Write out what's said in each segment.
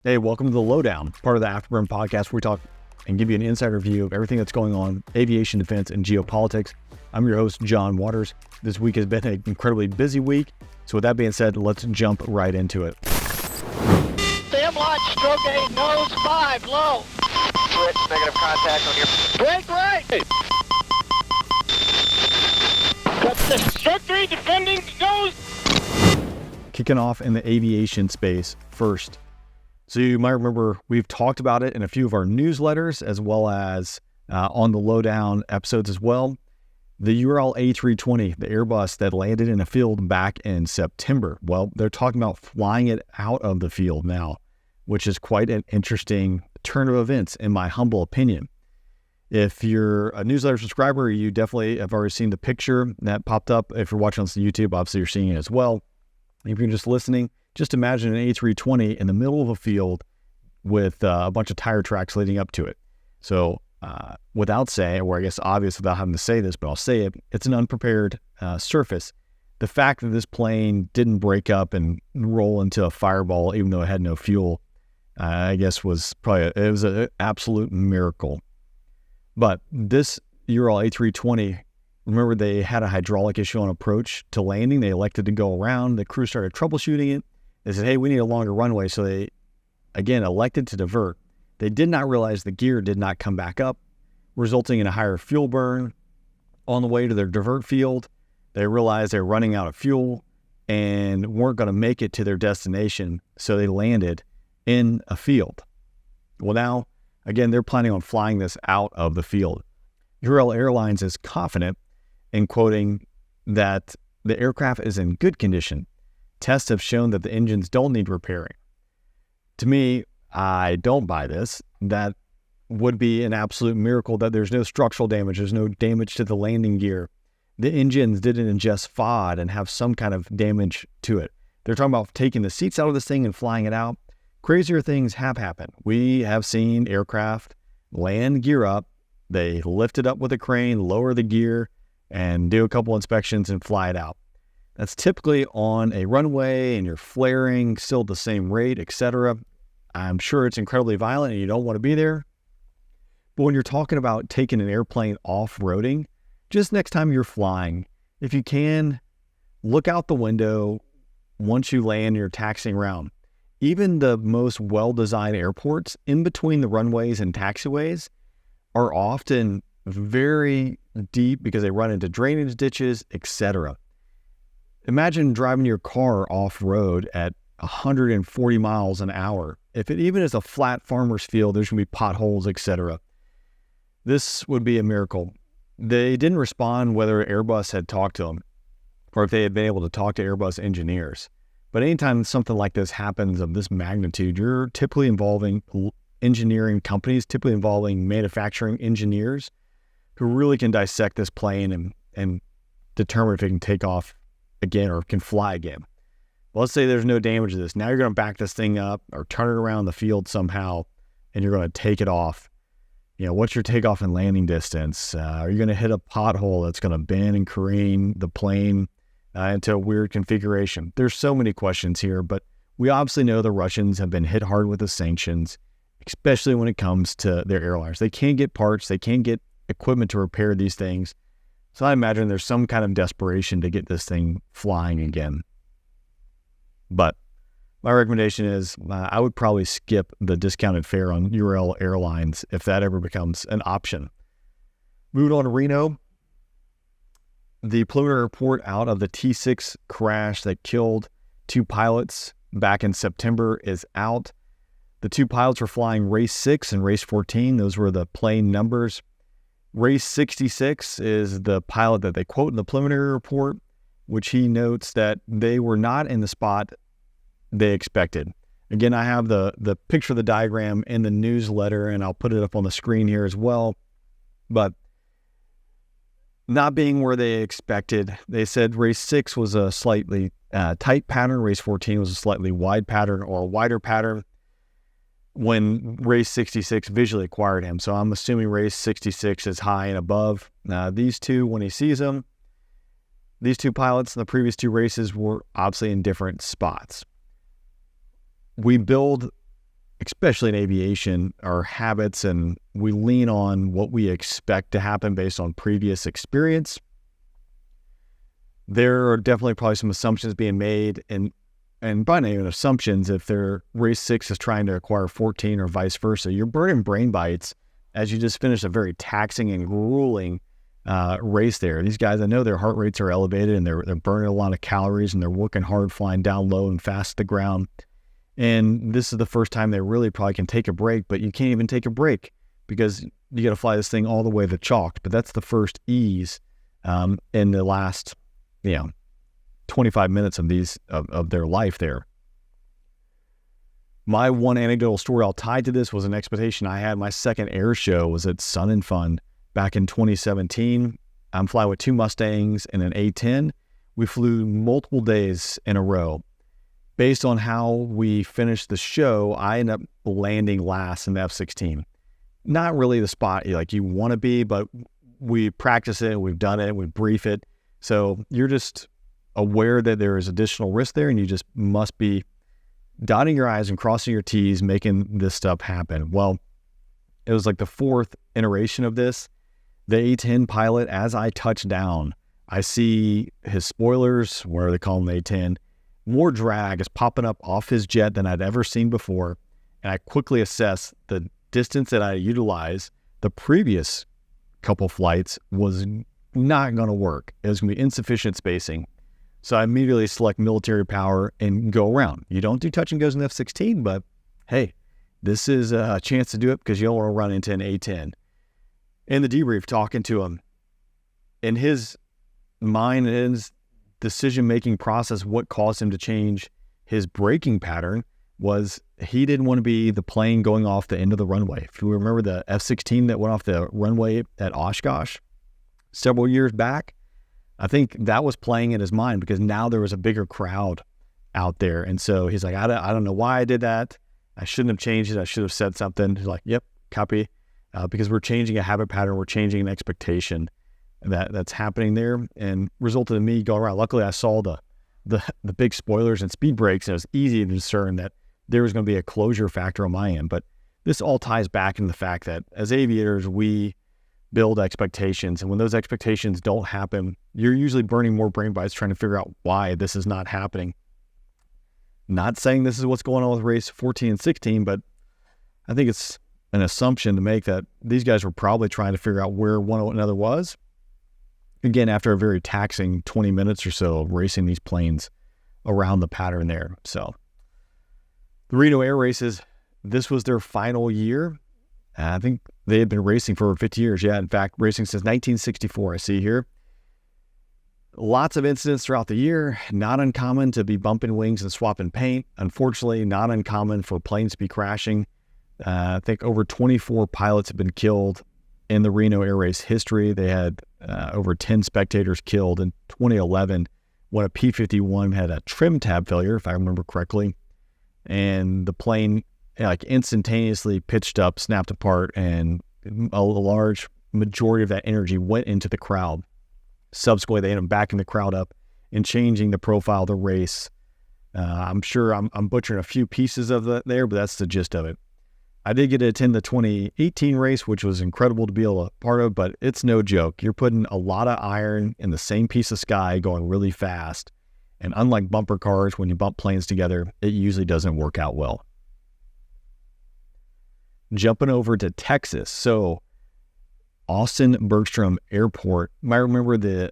Hey, welcome to the Lowdown, part of the Afterburn podcast, where we talk and give you an insider view of everything that's going on, aviation, defense, and geopolitics. I'm your host, John Waters. This week has been an incredibly busy week. So with that being said, let's jump right into it. Stem launch, stroke 8, nose 5, low. Switch, negative contact on your... Break right. Got the stroke 3 defending nose. Kicking off in the aviation space first. So you might remember we've talked about it in a few of our newsletters as well as on the Lowdown episodes as well. The Ural A320, the Airbus that landed in a field back in September. Well, they're talking about flying it out of the field now, which is quite an interesting turn of events in my humble opinion. If you're a newsletter subscriber, you definitely have already seen the picture that popped up. If you're watching on YouTube, obviously you're seeing it as well. If you're just listening, just imagine an A320 in the middle of a field with a bunch of tire tracks leading up to it. So without saying, or I guess obvious without having to say this, but I'll say it, it's an unprepared surface. The fact that this plane didn't break up and roll into a fireball, even though it had no fuel, I guess was probably, it was an absolute miracle. But this Ural A320, remember they had a hydraulic issue on approach to landing. They elected to go around. The crew started troubleshooting it. They said, hey, we need a longer runway. So they, again, elected to divert. They did not realize the gear did not come back up, resulting in a higher fuel burn. On the way to their divert field, they realized they were running out of fuel and weren't going to make it to their destination. So they landed in a field. Well, now, again, they're planning on flying this out of the field. Israel Airlines is confident in quoting that the aircraft is in good condition. Tests have shown that the engines don't need repairing. To me, I don't buy this. That would be an absolute miracle that there's no structural damage. There's no damage to the landing gear. The engines didn't ingest FOD and have some kind of damage to it. They're talking about taking the seats out of this thing and flying it out. Crazier things have happened. We have seen aircraft land gear up. They lift it up with a crane, lower the gear, and do a couple inspections and fly it out. That's typically on a runway and you're flaring still at the same rate, etc. I'm sure it's incredibly violent and you don't want to be there. But when you're talking about taking an airplane off-roading, just next time you're flying, if you can, look out the window once you land and you're taxiing around. Even the most well-designed airports, in between the runways and taxiways, are often very deep because they run into drainage ditches, etc. Imagine driving your car off-road at 140 miles an hour. If it even is a flat farmer's field, there's going to be potholes, etc. This would be a miracle. They didn't respond whether Airbus had talked to them or if they had been able to talk to Airbus engineers. But anytime something like this happens of this magnitude, you're typically involving engineering companies, typically involving manufacturing engineers who really can dissect this plane and determine if it can take off again or can fly again. Well, let's say there's no damage to this. Now you're going to back this thing up or turn it around the field somehow and you're going to take it off. You know, what's your takeoff and landing distance? Are you going to hit a pothole that's going to bend and careen the plane into a weird configuration? There's so many questions here, but we obviously know the Russians have been hit hard with the sanctions, especially when it comes to their airliners. They can't get parts. They can't get equipment to repair these things. So I imagine there's some kind of desperation to get this thing flying again. But my recommendation is I would probably skip the discounted fare on Ural Airlines if that ever becomes an option. Moving on to Reno, the preliminary report out of the T6 crash that killed 2 pilots back in September is out. The 2 pilots were flying race 6 and race 14. Those were the plane numbers. Race 66 is the pilot that they quote in the preliminary report, which he notes that they were not in the spot they expected. Again, I have the picture of the diagram in the newsletter, and I'll put it up on the screen here as well. But not being where they expected, they said race 6 was a slightly tight pattern, race 14 was a slightly wide pattern or a wider pattern when race 66 visually acquired him. So I'm assuming race 66 is high and above. These two, when he sees them, these 2 pilots in the previous 2 races were obviously in different spots. We build especially in aviation, our habits, and we lean on what we expect to happen based on previous experience. There are definitely probably some assumptions being made, and by not even assumptions, if their race 6 is trying to acquire 14 or vice versa, you're burning brain bites as you just finished a very taxing and grueling race there. These guys, I know their heart rates are elevated and they're burning a lot of calories and they're working hard, flying down low and fast to the ground. And this is the first time they really probably can take a break, but you can't even take a break because you got to fly this thing all the way to chalk. But that's the first ease in the last, 25 minutes of their life there. My one anecdotal story I'll tie to this was an expedition I had. My second air show was at Sun and Fun back in 2017. I'm flying with 2 Mustangs and an A-10. We flew multiple days in a row. Based on how we finished the show, I ended up landing last in the F-16. Not really the spot you want to be, but we practice it, we've done it, we brief it. So you're just aware that there is additional risk there, and you just must be dotting your I's and crossing your T's, making this stuff happen. Well, it was like the 4th iteration of this. The A-10 pilot, as I touch down, I see his spoilers, where they call them the A-10, more drag is popping up off his jet than I'd ever seen before. And I quickly assess the distance that I utilize. The previous couple flights was not going to work. It was going to be insufficient spacing. So I immediately select military power and go around. You don't do touch and goes in the F-16, but hey, this is a chance to do it because you don't want to run into an A-10. In the debrief, talking to him, in his mind and his decision-making process, what caused him to change his braking pattern was he didn't want to be the plane going off the end of the runway. If you remember the F-16 that went off the runway at Oshkosh several years back, I think that was playing in his mind because now there was a bigger crowd out there. And so he's like, I don't know why I did that. I shouldn't have changed it. I should have said something. He's like, yep, copy. Because we're changing a habit pattern. We're changing an expectation that's happening there, and resulted in me going around. Luckily, I saw the big spoilers and speed brakes, and it was easy to discern that there was going to be a closure factor on my end. But this all ties back into the fact that as aviators, we build expectations, and when those expectations don't happen, you're usually burning more brain bites trying to figure out why this is not happening. Not saying this is what's going on with race 14 and 16, but I think it's an assumption to make that these guys were probably trying to figure out where one another was. Again, after a very taxing 20 minutes or so of racing these planes around the pattern there. So the Reno Air Races, this was their final year. I think they had been racing for over 50 years. Yeah, in fact, racing since 1964, I see here. Lots of incidents throughout the year. Not uncommon to be bumping wings and swapping paint. Unfortunately, not uncommon for planes to be crashing. I think over 24 pilots have been killed in the Reno Air Race history. They had over 10 spectators killed. In 2011, when a P-51 had a trim tab failure, if I remember correctly, and the plane instantaneously pitched up, snapped apart, and a large majority of that energy went into the crowd. Subsequently, they ended up backing the crowd up and changing the profile of the race. I'm sure I'm butchering a few pieces of that there, but that's the gist of it. I did get to attend the 2018 race, which was incredible to be able to part of, but it's no joke. You're putting a lot of iron in the same piece of sky going really fast. And unlike bumper cars, when you bump planes together, it usually doesn't work out well. Jumping over to Texas. So Austin Bergstrom Airport. You might remember the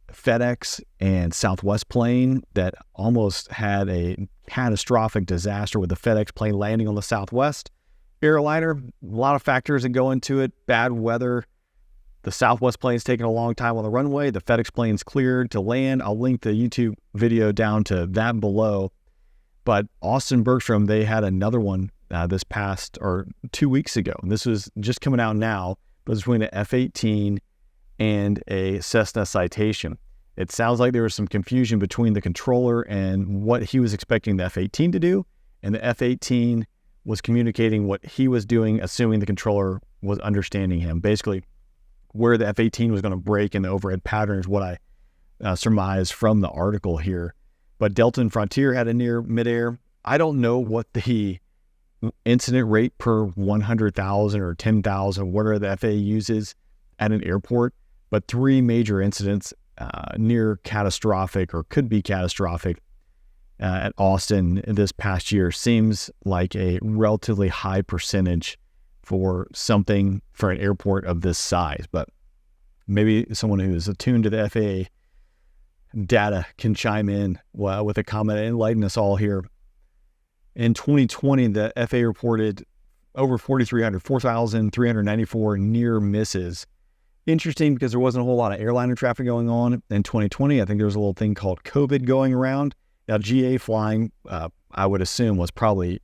FedEx and Southwest plane that almost had a catastrophic disaster with the FedEx plane landing on the Southwest airliner. A lot of factors that go into it. Bad weather. The Southwest plane's taking a long time on the runway. The FedEx plane's cleared to land. I'll link the YouTube video down to that below. But Austin Bergstrom, they had another one this past, or 2 weeks ago. And this was just coming out now, but it's between an F-18 and a Cessna Citation. It sounds like there was some confusion between the controller and what he was expecting the F-18 to do, and the F-18 was communicating what he was doing, assuming the controller was understanding him. Basically, where the F-18 was going to break in the overhead pattern is what I surmised from the article here. But Delta and Frontier had a near midair. I don't know what the incident rate per 100,000 or 10,000, whatever the FAA uses at an airport, but 3 major incidents near catastrophic or could be catastrophic at Austin this past year seems like a relatively high percentage for an airport of this size. But maybe someone who is attuned to the FAA data can chime in with a comment and enlighten us all here. In 2020, the FAA reported over 4,394 near misses. Interesting because there wasn't a whole lot of airliner traffic going on in 2020. I think there was a little thing called COVID going around. Now, GA flying, I would assume, was probably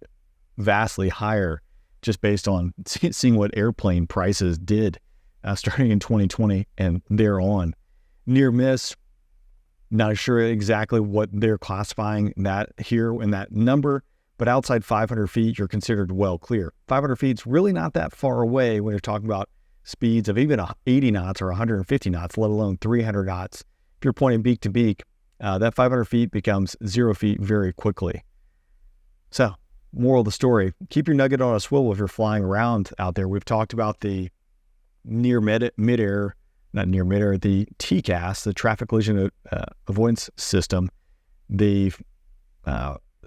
vastly higher just based on seeing what airplane prices did starting in 2020 and thereon. Near miss, not sure exactly what they're classifying that here in that number, but outside 500 feet, you're considered well clear. 500 feet is really not that far away when you're talking about speeds of even 80 knots or 150 knots, let alone 300 knots. If you're pointing beak to beak, that 500 feet becomes 0 feet very quickly. So, moral of the story, keep your nugget on a swivel if you're flying around out there. We've talked about the the TCAS, the Traffic Collision Avoidance System, the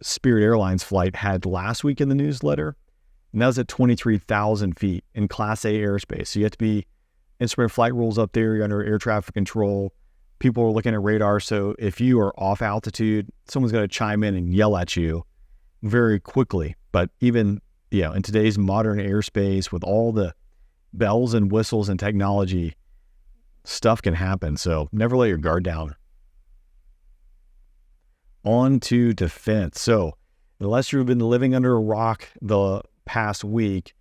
Spirit Airlines flight had last week in the newsletter, and that was at 23,000 feet in Class A airspace. So you have to be instrument flight rules up there, you're under air traffic control. People are looking at radar, so if you are off altitude, someone's going to chime in and yell at you very quickly. But even in today's modern airspace with all the bells and whistles and technology, stuff can happen. So never let your guard down. On to defense. So unless you've been living under a rock the past week,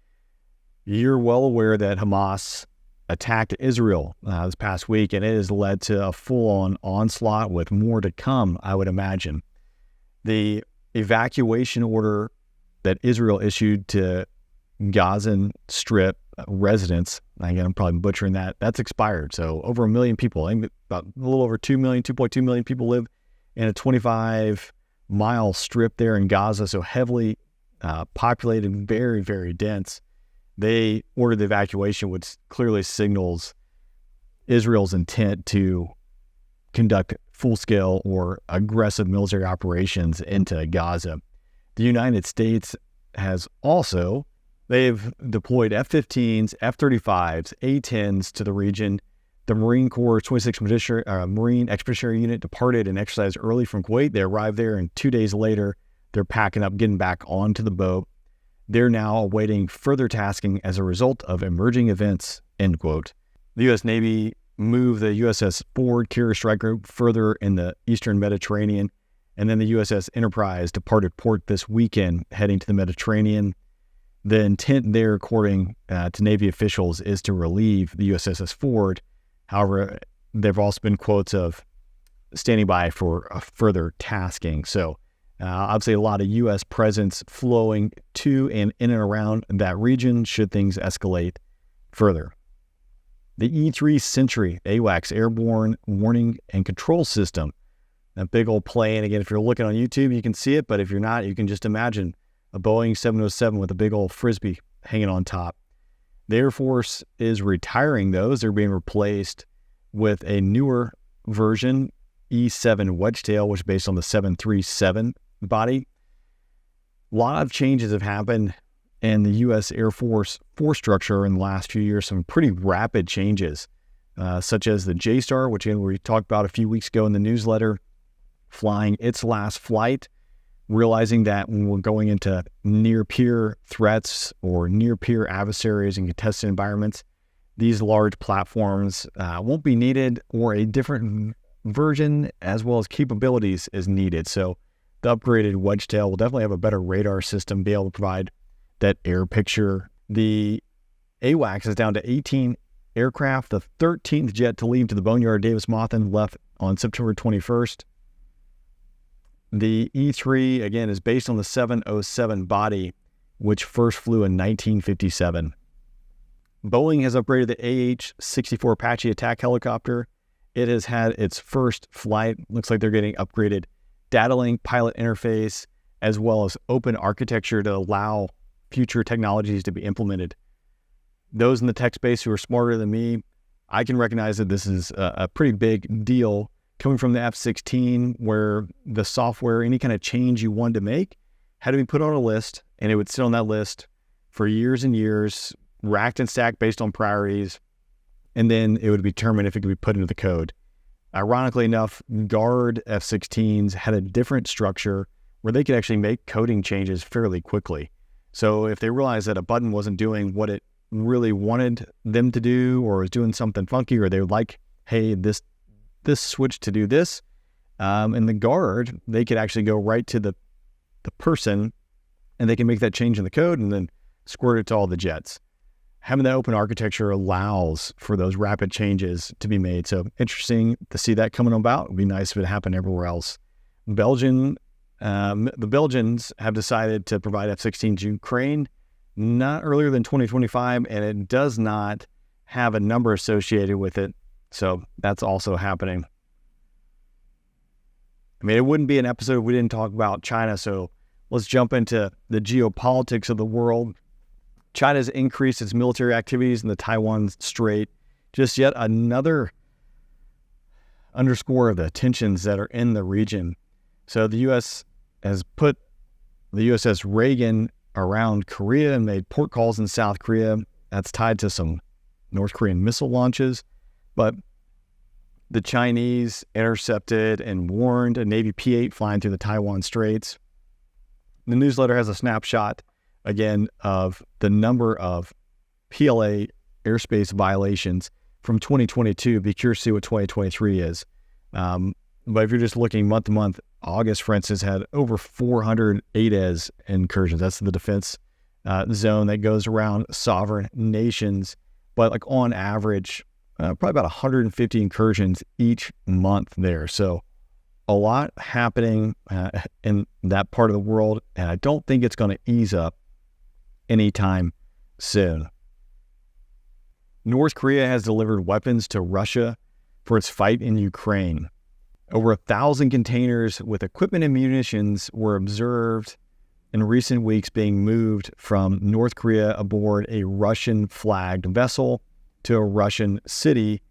you're well aware that Hamas attacked Israel this past week, and it has led to a full-on onslaught with more to come, I would imagine. The evacuation order that Israel issued to Gaza Strip residents, again, I'm probably butchering that, that's expired. So over 1 million people, I think about a little over 2 million, 2.2 million people live in a 25-mile strip there in Gaza, so heavily populated, very, very dense. They ordered the evacuation, which clearly signals Israel's intent to conduct full-scale or aggressive military operations into Gaza. The United States has also, they've deployed F-15s, F-35s, A-10s to the region. The Marine Corps 26th Marine Expeditionary Unit departed and exercised early from Kuwait. They arrived there, and 2 days later, they're packing up, getting back onto the boat. They're now awaiting further tasking as a result of emerging events, end quote. The U.S. Navy moved the USS Ford carrier strike group further in the eastern Mediterranean, and then the USS Enterprise departed port this weekend, heading to the Mediterranean. The intent there, according to Navy officials, is to relieve the USS Ford. However, there have also been quotes of standing by for further tasking. So, obviously, a lot of U.S. presence flowing to and in and around that region should things escalate further. The E-3 Sentry AWACS Airborne Warning and Control System, that big old plane. Again, if you're looking on YouTube, you can see it, but if you're not, you can just imagine a Boeing 707 with a big old Frisbee hanging on top. The Air Force is retiring those. They're being replaced with a newer version, E-7 Wedgetail, which is based on the 737 body. A lot of changes have happened in the U.S. Air Force force structure in the last few years, some pretty rapid changes, such as the J-Star, which we talked about a few weeks ago in the newsletter, flying its last flight, realizing that when we're going into near-peer threats or near-peer adversaries and contested environments, these large platforms won't be needed, or a different version as well as capabilities is needed. So the upgraded Wedgetail will definitely have a better radar system, be able to provide that air picture. The AWACS is down to 18 aircraft, the 13th jet to leave to the Boneyard Davis-Monthan left on September 21st. The E-3, again, is based on the 707 body, which first flew in 1957. Boeing has upgraded the AH-64 Apache attack helicopter. It has had its first flight. Looks like they're getting upgraded data link pilot interface, as well as open architecture to allow future technologies to be implemented. Those in the tech space who are smarter than me, I can recognize that this is a pretty big deal coming from the F-16, where the software, any kind of change you wanted to make, had to be put on a list, and it would sit on that list for years and years, racked and stacked based on priorities, and then it would be determined if it could be put into the code. Ironically enough, Guard F-16s had a different structure where they could actually make coding changes fairly quickly. So if they realized that a button wasn't doing what it really wanted them to do, or was doing something funky, or they would like, hey, this switch to do this, in the Guard, they could actually go right to the person, and they can make that change in the code and then squirt it to all the jets. Having that open architecture allows for those rapid changes to be made. So interesting to see that coming about. It would be nice if it happened everywhere else. The Belgians have decided to provide F-16 to Ukraine not earlier than 2025, and it does not have a number associated with it. So that's also happening. I mean, it wouldn't be an episode if we didn't talk about China. So let's jump into the geopolitics of the world. China's increased its military activities in the Taiwan Strait. Just yet another underscore of the tensions that are in the region. So the U.S. has put the USS Reagan around Korea and made port calls in South Korea. That's tied to some North Korean missile launches. But the Chinese intercepted and warned a Navy P-8 flying through the Taiwan Straits. The newsletter has a snapshot, again, of the number of PLA airspace violations from 2022. Be curious to see what 2023 is. But if you're just looking month to month, August, for instance, had over 400 ADES incursions. That's the defense zone that goes around sovereign nations. But like on average, probably about 150 incursions each month there. So a lot happening in that part of the world, and I don't think it's going to ease up anytime soon. North Korea has delivered weapons to Russia for its fight in Ukraine. Over 1,000 containers with equipment and munitions were observed in recent weeks being moved from North Korea aboard a Russian-flagged vessel to a Russian city,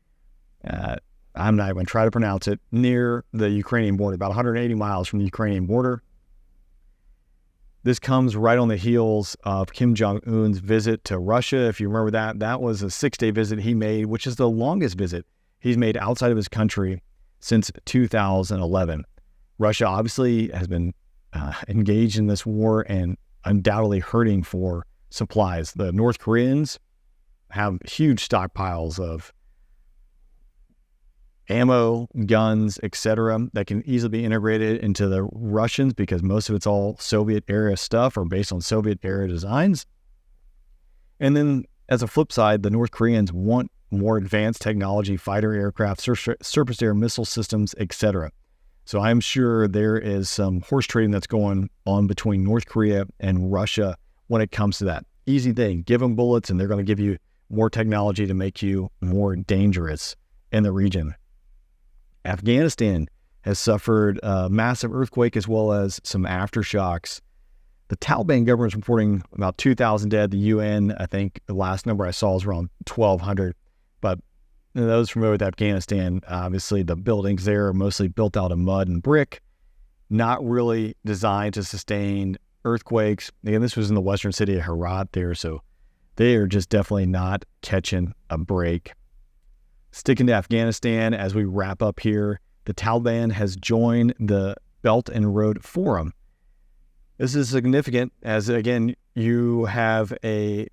I'm not even going to try to pronounce it, near the Ukrainian border, about 180 miles from the Ukrainian border. This comes right on the heels of Kim Jong-un's visit to Russia. If you remember that was a 6-day visit he made, which is the longest visit he's made outside of his country since 2011. Russia obviously has been engaged in this war and undoubtedly hurting for supplies. The North Koreans have huge stockpiles of ammo, guns, etc., that can easily be integrated into the Russians because most of it's all Soviet-era stuff or based on Soviet-era designs. And then, as a flip side, the North Koreans want more advanced technology, fighter aircraft, surface air missile systems, etc. So I'm sure there is some horse trading that's going on between North Korea and Russia when it comes to that. Easy thing, give them bullets and they're going to give you more technology to make you more dangerous in the region. Afghanistan has suffered a massive earthquake as well as some aftershocks. The Taliban government is reporting about 2,000 dead. The UN, I think the last number I saw is around 1,200. But those familiar with Afghanistan, obviously the buildings there are mostly built out of mud and brick, not really designed to sustain earthquakes. Again, this was in the western city of Herat there, so they are just definitely not catching a break. Sticking to Afghanistan as we wrap up here, the Taliban has joined the Belt and Road Forum. This is significant as, again, you have a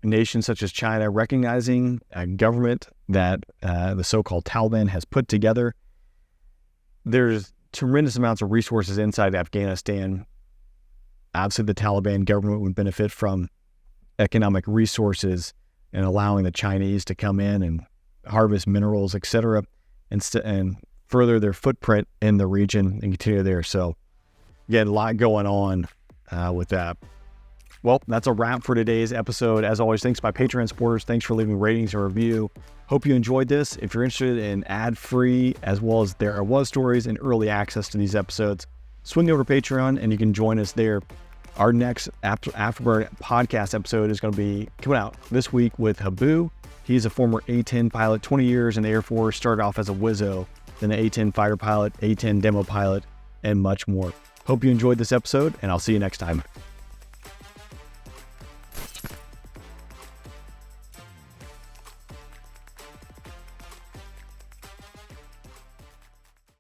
nation such as China recognizing a government that the so-called Taliban has put together. There's tremendous amounts of resources inside Afghanistan. Obviously, the Taliban government would benefit from economic resources and allowing the Chinese to come in and harvest minerals, etc., and further their footprint in the region and continue there. So, again, a lot going on with that. Well, that's a wrap for today's episode. As always, thanks to my Patreon supporters. Thanks for leaving ratings and review. Hope you enjoyed this. If you're interested in ad-free as well as There Was stories and early access to these episodes, swing over to Patreon and you can join us there. Our next Afterburn podcast episode is going to be coming out this week with Habu. He's a former A-10 pilot, 20 years in the Air Force, started off as a Wizzo, then an A-10 fighter pilot, A-10 demo pilot, and much more. Hope you enjoyed this episode, and I'll see you next time.